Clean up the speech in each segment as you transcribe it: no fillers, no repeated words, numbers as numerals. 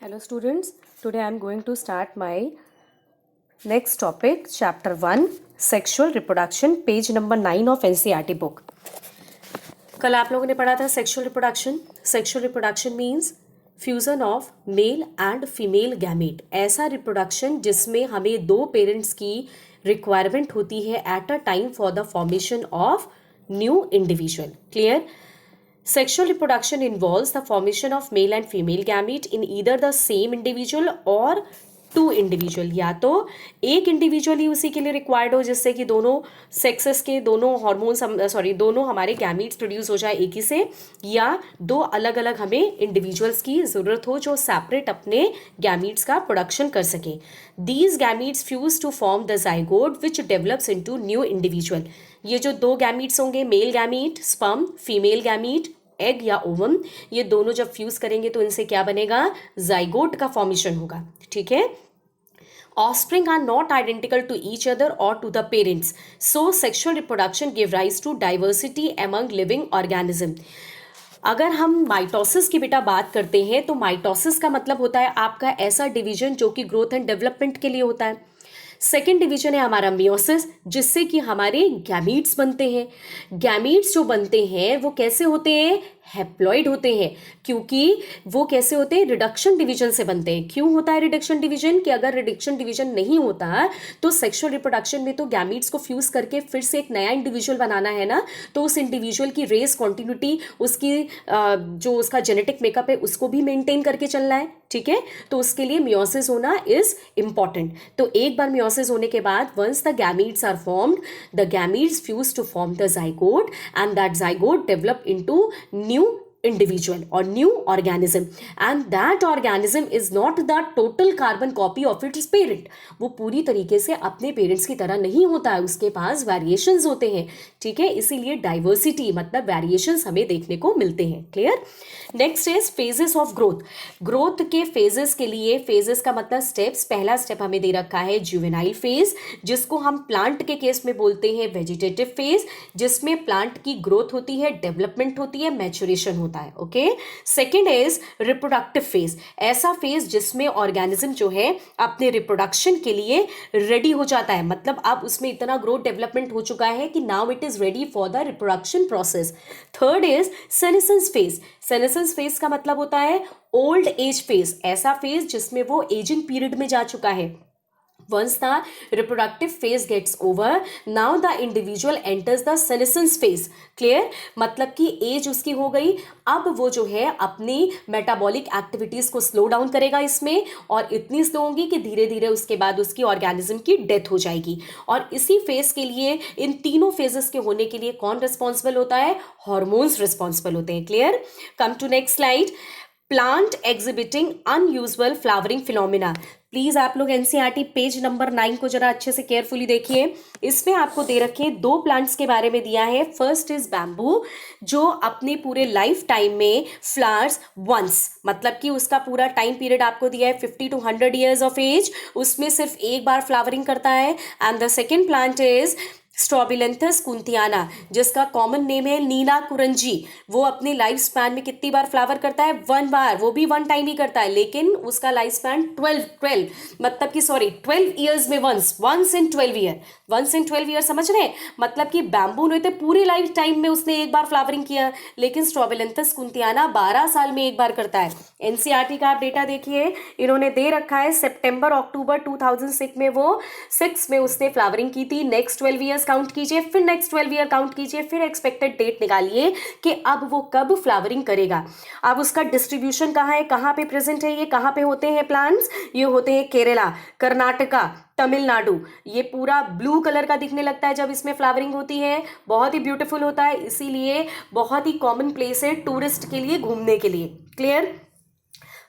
Hello students, today I am going to start my next topic, chapter 1, sexual reproduction, page number 9 of NCERT book. कल आप लोगों ने पढ़ा था sexual reproduction. Sexual reproduction means fusion of male and female gamete. ऐसा reproduction जिसमें हमें दो पेरेंट्स की रिक्वायरमेंट होती है at a time for the formation of new individual. Clear? Sexual reproduction involves the formation of male and female gamete in either the same individual or two individual. या तो एक individual ही उसी के लिए required हो जिससे कि दोनों सेक्सेस के दोनों हार्मोन्स दोनों हमारे गैमीट्स प्रोड्यूस हो जाए एक ही से, या दो अलग अलग हमें इंडिविजुअल्स की ज़रूरत हो जो सेपरेट अपने गैमीट्स का प्रोडक्शन कर सकें. These gametes fuse to form the zygote which develops into new individual. ये जो दो गैमीट्स होंगे, male gamete sperm, female gamete egg या ओवम, ये दोनों जब फ्यूज करेंगे तो इनसे क्या बनेगा? जाइगोट का फॉर्मेशन होगा. ठीक है. Offspring are not identical to each other or to the parents. So sexual reproduction give rise to diversity among living organism. अगर हम माइटोसिस की बेटा बात करते हैं तो माइटोसिस का मतलब होता है आपका ऐसा डिवीजन जो कि ग्रोथ एंड डेवलपमेंट के लिए होता है. सेकेंड डिवीजन है हमारा मियोसिस, जिससे कि हमारे गैमीट्स बनते हैं. गैमीट्स जो बनते हैं वो कैसे होते हैं? हैप्लॉइड होते हैं. क्योंकि वो कैसे होते हैं? रिडक्शन डिवीजन से बनते हैं. क्यों होता है रिडक्शन डिवीजन? कि अगर रिडक्शन डिवीजन नहीं होता तो सेक्सुअल रिप्रोडक्शन में तो गैमीट्स को फ्यूज करके फिर से एक नया इंडिविजुअल बनाना है ना, तो उस इंडिविजुअल की रेस कॉन्टिन्यूटी, उसकी जो उसका जेनेटिक मेकअप है उसको भी मेंटेन करके चलना है. ठीक है. तो उसके लिए मियोसिस होना इज इंपॉर्टेंट. तो एक बार मियोसिस होने के बाद once the gametes are formed, the gametes fuse to form the zygote and that zygote develop into new individual or new organism, and that organism is not the total carbon copy of its parent. वो पूरी तरीके से अपने parents की तरह नहीं होता है, उसके पास वेरिएशंस होते हैं. ठीक है. इसीलिए डाइवर्सिटी मतलब वेरिएशंस हमें देखने को मिलते हैं. Clear? Next is phases of growth. Growth के फेजेस के लिए, फेजेस का मतलब स्टेप्स. पहला स्टेप हमें दे रखा है जुवेनाइल फेज, जिसको हम प्लांट के केस में बोलते हैं वेजिटेटिव फेज, जिसमें प्लांट की ग्रोथ होती है, डेवलपमेंट होती है, मैच्योरेशन होता है. Okay. Second is reproductive phase. ऐसा फेज जिसमें ऑर्गेनिज्म जो है अपने रिप्रोडक्शन के लिए रेडी हो जाता है, मतलब अब उसमें इतना ग्रोथ डेवलपमेंट हो चुका है कि now it is ready for the reproduction process. Third is senescence phase. Senescence phase का मतलब होता है ओल्ड एज फेज. ऐसा फेज जिसमें वो एजिंग पीरियड में जा चुका है. Once the reproductive phase gets over, now the individual enters the senescence phase. Clear? मतलब कि एज उसकी हो गई, अब वो जो है अपनी मेटाबॉलिक एक्टिविटीज को स्लो डाउन करेगा इसमें, और इतनी स्लो होगी कि धीरे धीरे उसके बाद उसकी ऑर्गेनिज्म की डेथ हो जाएगी. और इसी फेज के लिए, इन तीनों फेजेस के होने के लिए कौन रिस्पॉन्सिबल होता है? हॉर्मोन्स रिस्पॉन्सिबल होते हैं. Clear? Come to next slide. Plant exhibiting unusual flowering phenomena. Please आप लोग एनसीईआरटी पेज नंबर 9 को जरा अच्छे से केयरफुली देखिए. इसमें आपको दे रखे दो प्लांट्स के बारे में दिया है. फर्स्ट इज बैम्बू, जो अपने पूरे लाइफ टाइम में फ्लावर्स वंस, मतलब कि उसका पूरा टाइम पीरियड आपको दिया है 50 to 100 ईयर्स ऑफ एज, उसमें सिर्फ एक बार फ्लावरिंग करता है. And the second plant is Strobilanthes kunthiana, जिसका कॉमन नेम है नीला कुरंजी. वो अपने लाइफ स्पैन में कितनी बार फ्लावर करता है? 1 बार. वो भी 1 टाइम ही करता है, लेकिन उसका लाइफ स्पैन 12 मतलब कि 12 ईयर्स में once in 12 year. Once in 12 year समझ रहे हैं? मतलब कि बैम्बू ने तो पूरे लाइफ टाइम में उसने एक बार फ्लावरिंग किया, लेकिन स्ट्रॉबिलेंथस कुंतियाना 12 साल में एक बार करता है. एनसीईआरटी का आप डेटा देखिए, इन्होंने दे रखा है सितंबर अक्टूबर 2006 में वो 6 में उसने फ्लावरिंग की थी. नेक्स्ट 12 ईयर्स काउंट कीजिए, फिर नेक्स्ट 12 ईयर काउंट कीजिए, फिर एक्सपेक्टेड डेट निकालिए कि अब वो कब फ्लावरिंग करेगा. अब उसका डिस्ट्रीब्यूशन कहाँ है, कहाँ पे प्रेजेंट है, ये कहाँ पे होते हैं प्लांट्स? ये होते हैं केरला, कर्नाटका, तमिलनाडु. ये पूरा ब्लू कलर का दिखने लगता है जब इसमें फ्लावरिंग होती है. बहुत ही ब्यूटीफुल होता है, इसीलिए बहुत ही कॉमन प्लेस है टूरिस्ट के लिए घूमने के लिए. Clear?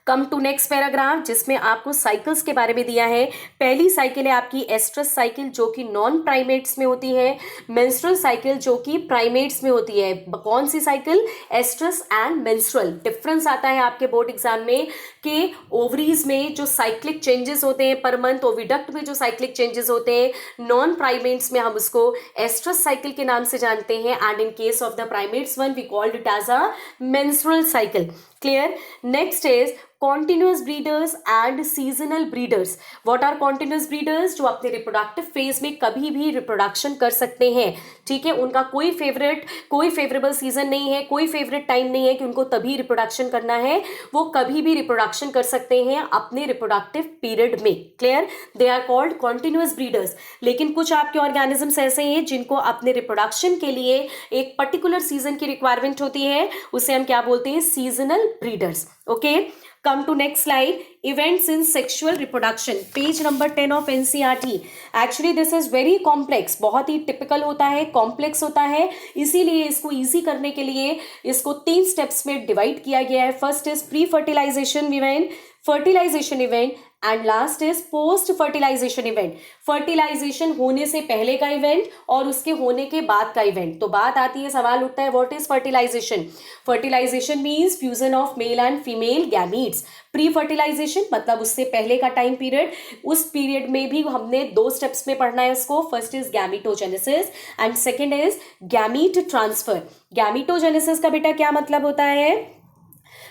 Come to next paragraph, जिसमें आपको साइकिल्स के बारे में दिया है. पहली साइकिल है आपकी एस्ट्रस साइकिल, जो कि नॉन प्राइमेट्स में होती है. मेंस्ट्रुअल साइकिल जो कि प्राइमेट्स में होती है. कौन सी cycle? Oestrus and menstrual. Difference आता है आपके बोर्ड एग्जाम में कि ओवरीज में जो साइक्लिक चेंजेस होते हैं पर मंथ, ओविडक्ट में जो साइक्लिक चेंजेस होते हैं, नॉन प्राइमेट्स में हम उसको एस्ट्रस साइकिल के नाम से जानते हैं, and in case of the primates one we called it as a menstrual cycle. Clear. Next is continuous breeders and seasonal breeders. What are continuous breeders? जो अपने रिप्रोडक्टिव फेज में कभी भी रिप्रोडक्शन कर सकते हैं. ठीक है, उनका कोई फेवरेबल सीजन नहीं है, कोई फेवरेट टाइम नहीं है कि उनको तभी रिप्रोडक्शन करना है. वो कभी भी रिप्रोडक्शन कर सकते हैं अपने रिप्रोडक्टिव पीरियड में. Clear. They are called continuous breeders. लेकिन कुछ आपके ऑर्गेनिजम्स ऐसे हैं जिनको अपने रिप्रोडक्शन के लिए एक पर्टिकुलर सीजन की रिक्वायरमेंट होती है, उसे हम क्या बोलते हैं? Seasonal breeders. Okay. Come to next slide. Events in sexual reproduction. Page number 10 of NCERT. Actually this is very complex. बहुत ही typical होता है, complex होता है. इसीलिए इसको easy करने के लिए इसको 3 steps में divide किया गया है. First is pre-fertilization event, fertilization event and last is post fertilization event. Fertilization होने से पहले का इवेंट और उसके होने के बाद का इवेंट. तो बात आती है, सवाल उठता है, what is fertilization? Fertilization means fusion of male and female gametes. Pre fertilization मतलब उससे पहले का टाइम पीरियड. उस पीरियड में भी हमने 2 स्टेप्स में पढ़ना है इसको. First is gametogenesis and second is gamete transfer. Gametogenesis का बेटा क्या मतलब होता है?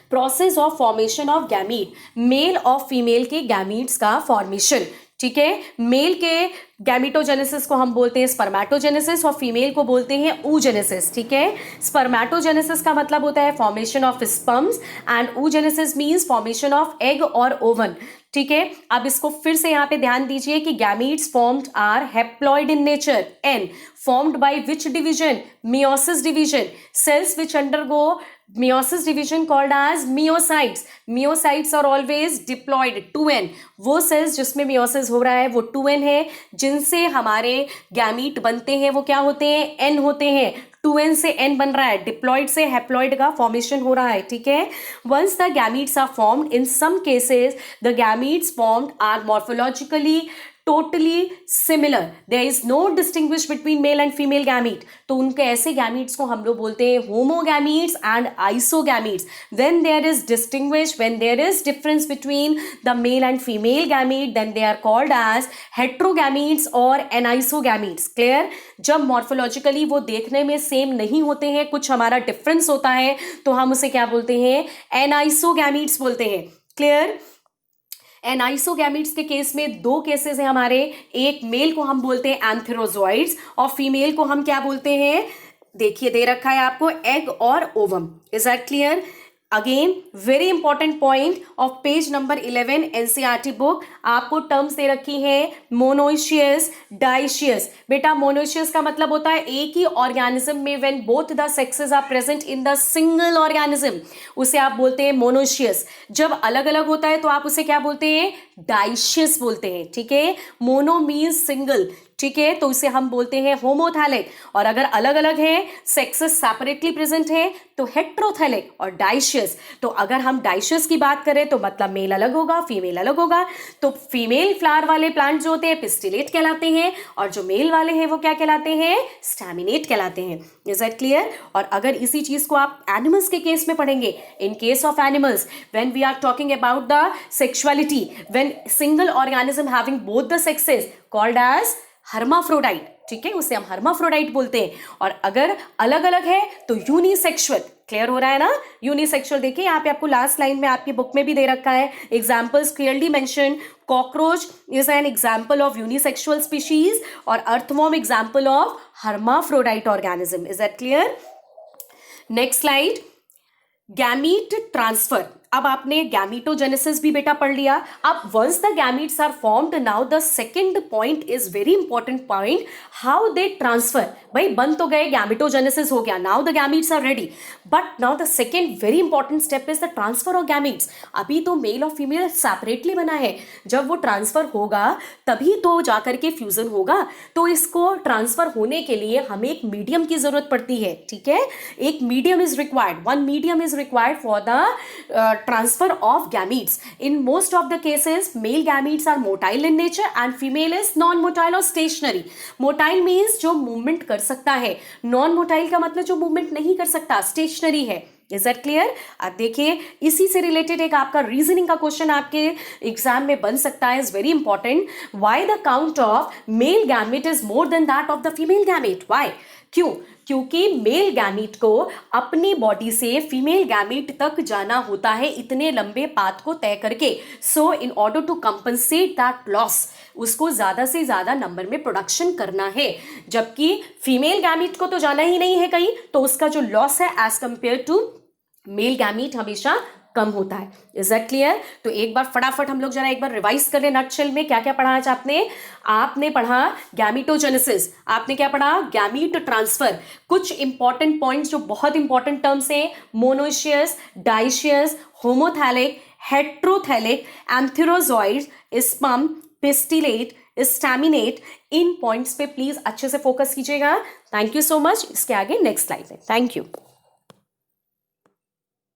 Process of formation of gamete. Male और फीमेल के गैमीट्स का फॉर्मेशन. ठीक है, मेल के गैमीटोजेनेसिस को हम बोलते हैं स्पर्मेटोजेनेसिस और फीमेल को बोलते हैं oogenesis. ठीक है, स्पर्मेटोजेनेसिस का मतलब होता है formation of sperms and oogenesis means formation of egg और ओवन. ठीक है, अब इसको फिर से यहाँ पे ध्यान दीजिए कि gametes formed are haploid in nature and formed by which division? Meiosis division. Cells which undergo meiosis division called as myocytes. Myocytes are always diploid 2n. वो सेल्स जिसमें meiosis हो रहा है वो 2n है. जिनसे हमारे गैमीट बनते हैं वो क्या होते हैं? n होते हैं. 2n से n बन रहा है. डिप्लॉइड से हैप्लॉइड का फॉर्मेशन हो रहा है. ठीक है, once the gametes are formed, in some cases the gametes formed are morphologically totally similar. There is no distinguish between male and female gamete. तो उनके ऐसे gametes को हम लोग बोलते हैं homogametes and isogametes. When there is distinguish, when there is difference between the male and female gamete, then they are called as heterogametes or anisogametes. Clear? जब morphologically वो देखने में same नहीं होते हैं, कुछ हमारा difference होता है, तो हम उसे क्या बोलते हैं? anisogametes बोलते हैं. Clear? एनाइसोगैमीट्स के केस में 2 केसेस हैं हमारे. एक मेल को हम बोलते हैं एंथेरोजॉइड्स और फीमेल को हम क्या बोलते हैं? देखिए दे रखा है आपको, एग और ovum. Is that clear? Again very important point of page number 11 NCERT book. आपको टर्म्स दे रखी है मोनोइशियस, डाइशियस. बेटा मोनोइशियस का मतलब होता है एक ही ऑर्गेनिज्म में when both the sexes are present in the single organism, उसे आप बोलते हैं मोनोइशियस. जब अलग अलग होता है तो आप उसे क्या बोलते हैं? डाइशियस बोलते हैं. ठीक है, मोनो मीन्स सिंगल. ठीक है, तो इसे हम बोलते हैं होमोथैलिक. और अगर अलग अलग है, सेक्सेस सेपरेटली प्रेजेंट है, तो हेट्रोथैलिक और डाइशियस. तो अगर हम डाइशियस की बात करें तो मतलब मेल अलग होगा, फीमेल अलग होगा. तो फीमेल फ्लावर वाले प्लांट जो होते हैं पिस्टिलेट कहलाते हैं और जो मेल वाले हैं वो क्या कहलाते हैं? स्टैमिनेट कहलाते हैं. Is that clear? और अगर इसी चीज को आप एनिमल्स के केस में पढ़ेंगे, in case of animals when we are talking about the sexuality, when single organism having both the sexes called as hermaphrodite. ठीक है, उसे हम हर्माफ्रोडाइट बोलते हैं. और अगर अलग अलग है तो यूनिसेक्सुअल. क्लियर हो रहा है ना? यूनिसेक्सुअल. देखिए यहाँ पे आपको लास्ट लाइन में आपकी बुक में भी दे रखा है, examples clearly mention. Cockroach is an example of unisexual species और earthworm example of hermaphrodite organism. Is that clear? Next slide. Gamete transfer. अब आपने गैमीटोजेनेसिस भी बेटा पढ़ लिया. अब once the gametes are formed, now the second point is very important point, how they transfer. भाई बन तो गए, गैमीटोजेनेसिस हो गया, now the gametes are ready, but now the second very important step is the transfer of gametes. अभी तो mail और female separately बना है, जब वो ट्रांसफर होगा तभी तो जाकर के फ्यूजन होगा. तो इसको ट्रांसफर होने के लिए हमें एक मीडियम की जरूरत पड़ती है. ठीक है, एक medium is required, one medium is required for the transfer of gametes. In most of the cases, male gametes are motile in nature and female is non-motile or stationary. Motile means जो movement कर सकता है, non-motile का मतलब जो movement नहीं कर सकता, stationary है. Is that clear? अब देखिए इसी से रिलेटेड एक आपका रीजनिंग का क्वेश्चन आपके एग्जाम में बन सकता है. Is very important. Why the count of male gamete is more than that of the female gamete? Why? क्यों? क्योंकि मेल गैमीट को अपनी बॉडी से फीमेल गैमीट तक जाना होता है इतने लंबे पाथ को तय करके। So in order to compensate that loss, उसको ज्यादा से ज्यादा नंबर में प्रोडक्शन करना है, जबकि फीमेल गैमीट को तो जाना ही नहीं है कहीं, तो उसका जो लॉस है as compare to male gamete हमेशा कम होता है। Is that clear? तो एक बार फटाफट हम लोग जरा एक बार रिवाइज कर ले नटशेल में क्या क्या पढ़ा आज आपने पढ़ा गैमीटोजेनेसिस, आपने क्या पढ़ा? Gamete transfer. कुछ इंपॉर्टेंट पॉइंट्स जो बहुत इंपॉर्टेंट टर्म्स हैं, monoecious, dioecious, homothallic, heterothallic, antherozoid, sperm, pistillate, staminate, इन पॉइंट्स पे प्लीज अच्छे से फोकस कीजिएगा। Thank you so much. इसके आगे नेक्स्ट स्लाइड में। Thank you.